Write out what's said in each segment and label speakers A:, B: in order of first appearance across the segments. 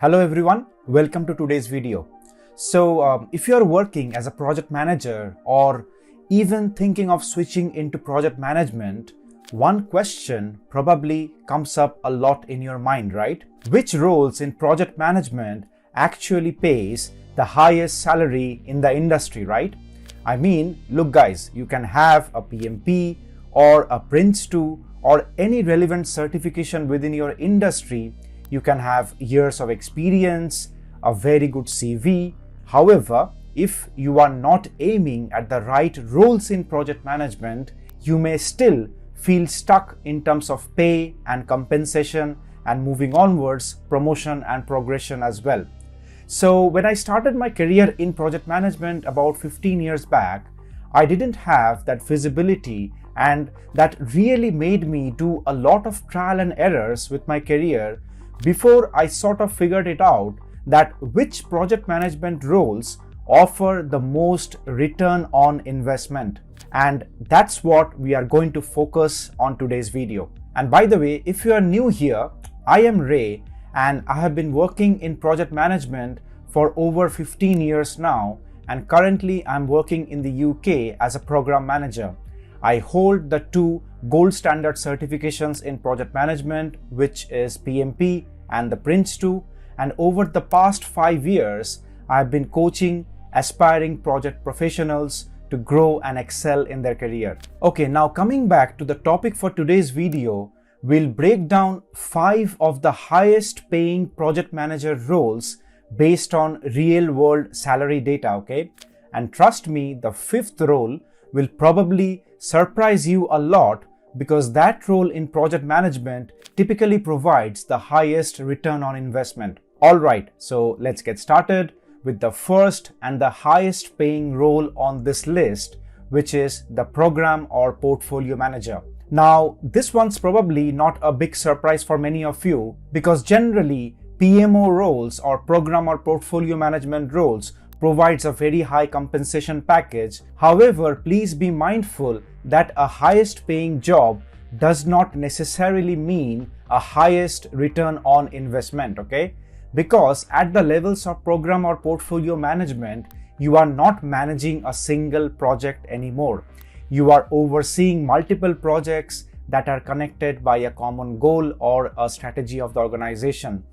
A: Hello everyone, welcome to today's video. So if you are working as a project manager or even thinking of switching into project management, one question probably comes up a lot in your mind, right? Which roles in project management actually pays the highest salary in the industry, right? I mean, look guys, you can have a PMP or a Prince2 or any relevant certification within your industry. You can have years of experience, a very good CV. However, if you are not aiming at the right roles in project management, you may still feel stuck in terms of pay and compensation and moving onwards, promotion and progression as well. So when I started my career in project management about 15 years back, I didn't have that visibility, and that really made me do a lot of trial and errors with my career before I sort of figured it out that which project management roles offer the most return on investment. And that's what we are going to focus on today's video. And by the way, if you are new here, I am Ray and I have been working in project management for over 15 years now, and currently I'm working in the UK as a program manager. I hold the two gold standard certifications in project management, which is PMP and the Prince2, and over the past 5 years, I've been coaching aspiring project professionals to grow and excel in their career. Okay, now coming back to the topic for today's video, we'll break down 5 of the highest paying project manager roles based on real world salary data, okay? And trust me, the 5th role will probably surprise you a lot because that role in project management typically provides the highest return on investment. Alright, so let's get started with the first and the highest paying role on this list, which is the program or portfolio manager. Now, this one's probably not a big surprise for many of you because generally PMO roles or program or portfolio management roles provides a very high compensation package. However, please be mindful that a highest paying job does not necessarily mean a highest return on investment, okay? Because at the levels of program or portfolio management, you are not managing a single project anymore. You are overseeing multiple projects that are connected by a common goal or a strategy of the organization.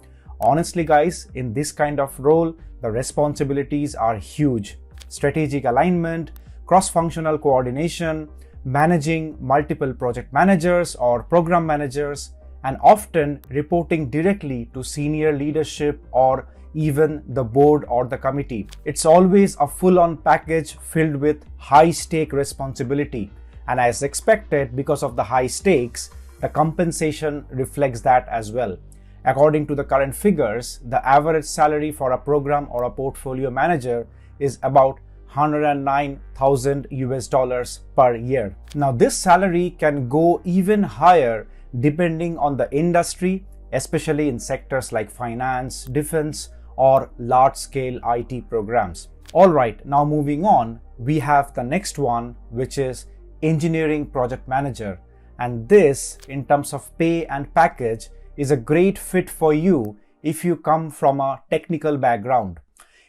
A: Honestly guys, in this kind of role, the responsibilities are huge. Strategic alignment, cross-functional coordination, managing multiple project managers or program managers, and often reporting directly to senior leadership or even the board or the committee. It's always a full-on package filled with high-stake responsibility. And as expected, because of the high stakes, the compensation reflects that as well. According to the current figures, the average salary for a program or a portfolio manager is about $109,000 per year. Now, this salary can go even higher depending on the industry, especially in sectors like finance, defense, or large-scale IT programs. All right, now moving on, we have the next one, which is engineering project manager. And this, in terms of pay and package, is a great fit for you if you come from a technical background.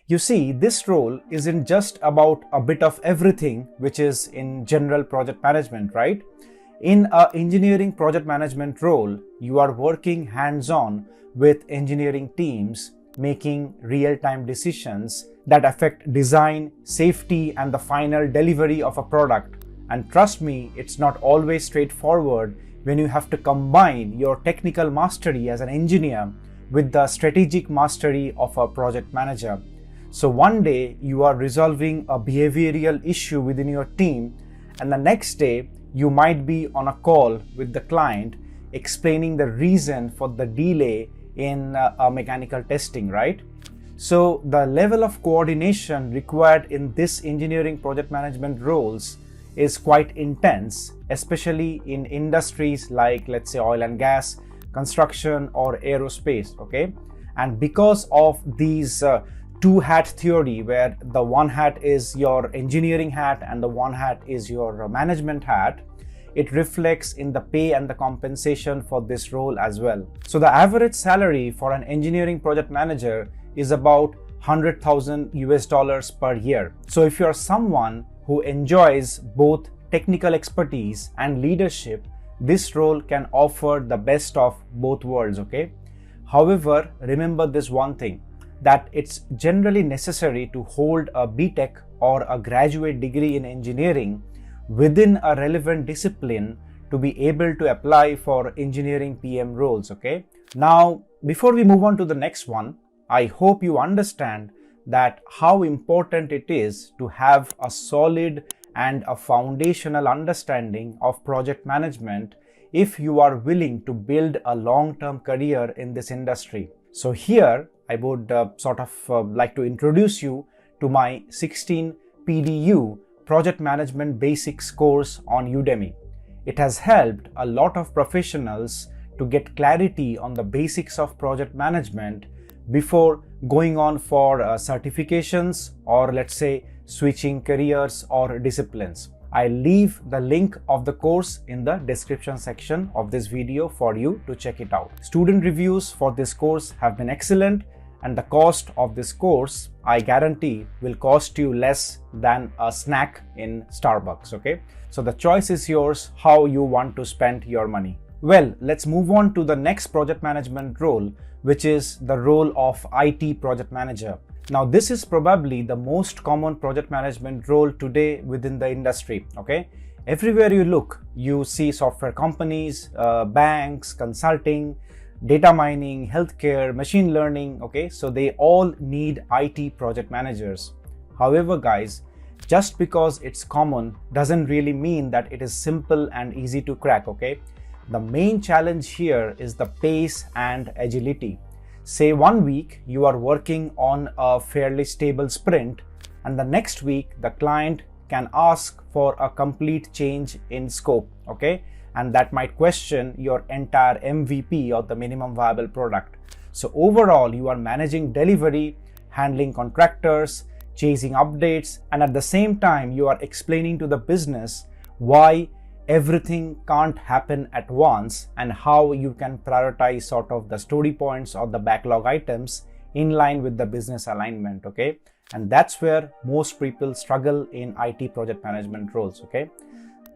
A: You see, this role isn't just about a bit of everything, which is in general project management, right? In an engineering project management role, you are working hands-on with engineering teams, making real-time decisions that affect design, safety, and the final delivery of a product. And trust me, it's not always straightforward when you have to combine your technical mastery as an engineer with the strategic mastery of a project manager. So one day you are resolving a behavioral issue within your team, and the next day you might be on a call with the client explaining the reason for the delay in a mechanical testing, right? So the level of coordination required in this engineering project management roles is quite intense, especially in industries like, let's say, oil and gas, construction, or aerospace, okay? And because of these two-hat theory, where the one hat is your engineering hat and the one hat is your management hat, it reflects in the pay and the compensation for this role as well. So the average salary for an engineering project manager is about $100,000 per year. So if you're someone who enjoys both technical expertise and leadership, this role can offer the best of both worlds, okay? However, remember this one thing, that it's generally necessary to hold a BTech or a graduate degree in engineering within a relevant discipline to be able to apply for engineering PM roles, okay? Now, before we move on to the next one, I hope you understand that how important it is to have a solid and a foundational understanding of project management if you are willing to build a long-term career in this industry. So here I would like to introduce you to my 16 PDU Project Management Basics course on Udemy. It has helped a lot of professionals to get clarity on the basics of project management before going on for certifications, or let's say switching careers or disciplines. I'll leave the link of the course in the description section of this video for you to check it out. Student reviews for this course have been excellent, and the cost of this course, I guarantee, will cost you less than a snack in Starbucks, okay? So the choice is yours how you want to spend your money. Well, let's move on to the next project management role, which is the role of IT project manager. Now, this is probably the most common project management role today within the industry, okay? Everywhere you look, you see software companies, banks, consulting, data mining, healthcare, machine learning, okay? So they all need IT project managers. However, guys, just because it's common doesn't really mean that it is simple and easy to crack, okay? The main challenge here is the pace and agility. Say 1 week you are working on a fairly stable sprint, and the next week the client can ask for a complete change in scope, okay? And that might question your entire MVP, or the minimum viable product. So overall, you are managing delivery, handling contractors, chasing updates, and at the same time you are explaining to the business why everything can't happen at once and how you can prioritize sort of the story points or the backlog items in line with the business alignment, okay? And that's where most people struggle in IT project management roles, okay?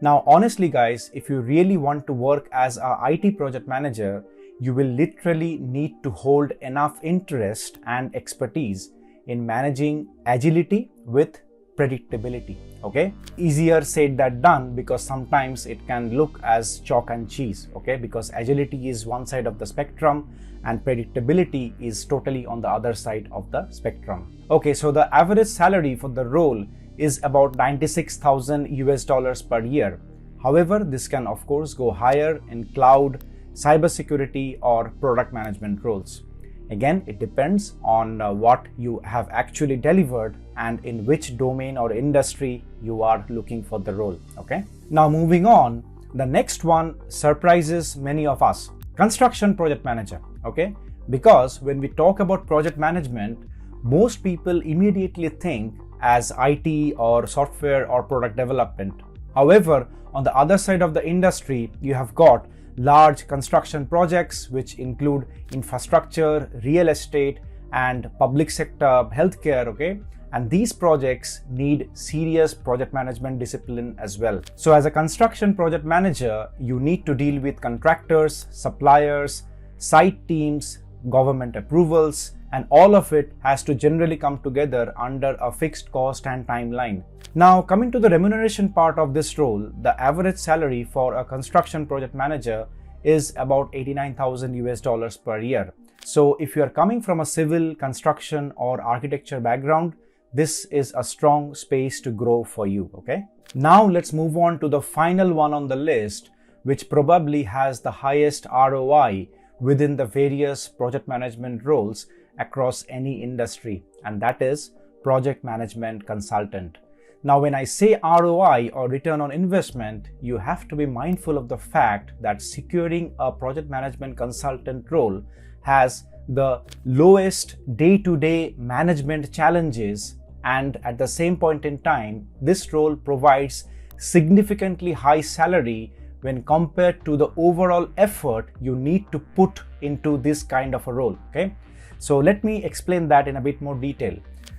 A: Now, honestly guys, if you really want to work as a IT project manager, you will literally need to hold enough interest and expertise in managing agility with predictability, okay? Easier said than done, because sometimes it can look as chalk and cheese, okay? Because agility is one side of the spectrum and predictability is totally on the other side of the spectrum. Okay, so the average salary for the role is about $96,000 per year. However, this can of course go higher in cloud, cybersecurity, or product management roles. Again, it depends on what you have actually delivered and in which domain or industry you are looking for the role, okay? Now moving on, the next one surprises many of us. Construction project manager, okay? Because when we talk about project management, most people immediately think as IT or software or product development. However, on the other side of the industry, you have got large construction projects which include infrastructure, real estate, and public sector, healthcare, okay? And these projects need serious project management discipline as well. So as a construction project manager, you need to deal with contractors, suppliers, site teams, government approvals, and all of it has to generally come together under a fixed cost and timeline. Now, coming to the remuneration part of this role, the average salary for a construction project manager is about $89,000 per year. So if you are coming from a civil, construction, or architecture background, this is a strong space to grow for you, okay? Now let's move on to the final one on the list, which probably has the highest ROI within the various project management roles across any industry, and that is project management consultant. Now, when I say ROI, or return on investment, you have to be mindful of the fact that securing a project management consultant role has the lowest day-to-day management challenges, and at the same point in time, this role provides significantly high salary when compared to the overall effort you need to put into this kind of a role. Okay, so let me explain that in a bit more detail.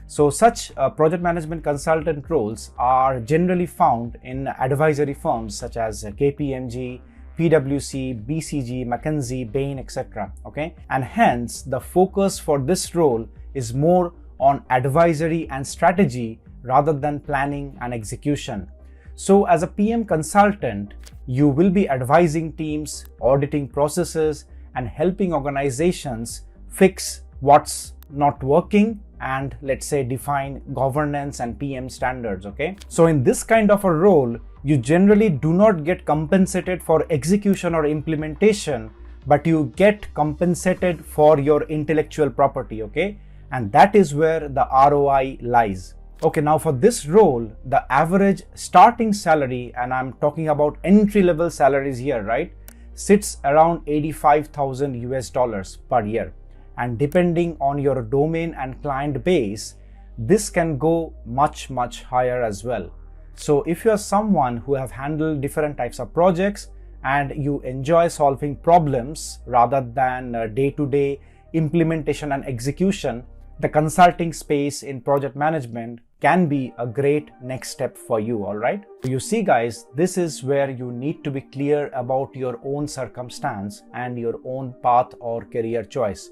A: So such project management consultant roles are generally found in advisory firms such as KPMG, PwC, BCG, McKinsey, Bain, etc. Okay, and hence the focus for this role is more on advisory and strategy rather than planning and execution. So as a PM consultant, you will be advising teams, auditing processes, and helping organizations fix what's not working and, let's say, define governance and PM standards. Okay, so in this kind of a role, you generally do not get compensated for execution or implementation, but you get compensated for your intellectual property. Okay, and that is where the ROI lies. Okay, now for this role, the average starting salary, and I'm talking about entry-level salaries here, right, sits around $85,000 per year. And depending on your domain and client base, this can go much higher as well. So if you're someone who have handled different types of projects and you enjoy solving problems rather than day-to-day implementation and execution, the consulting space in project management can be a great next step for you. All right, you see guys, this is where you need to be clear about your own circumstance and your own path or career choice.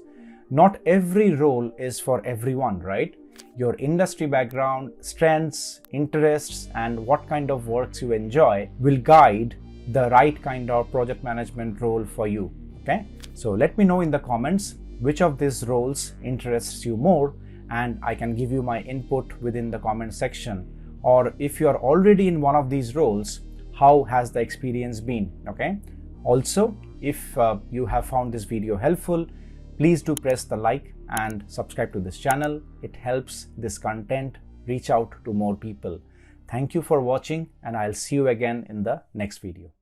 A: Not every role is for everyone, right? Your industry background, strengths, interests, and what kind of works you enjoy will guide the right kind of project management role for you. Okay, so let me know in the comments which of these roles interests you more, and I can give you my input within the comment section. Or if you are already in one of these roles, how has the experience been? Okay, also if you have found this video helpful, please do press the like and subscribe to this channel. It helps this content reach out to more people. Thank you for watching, and I'll see you again in the next video.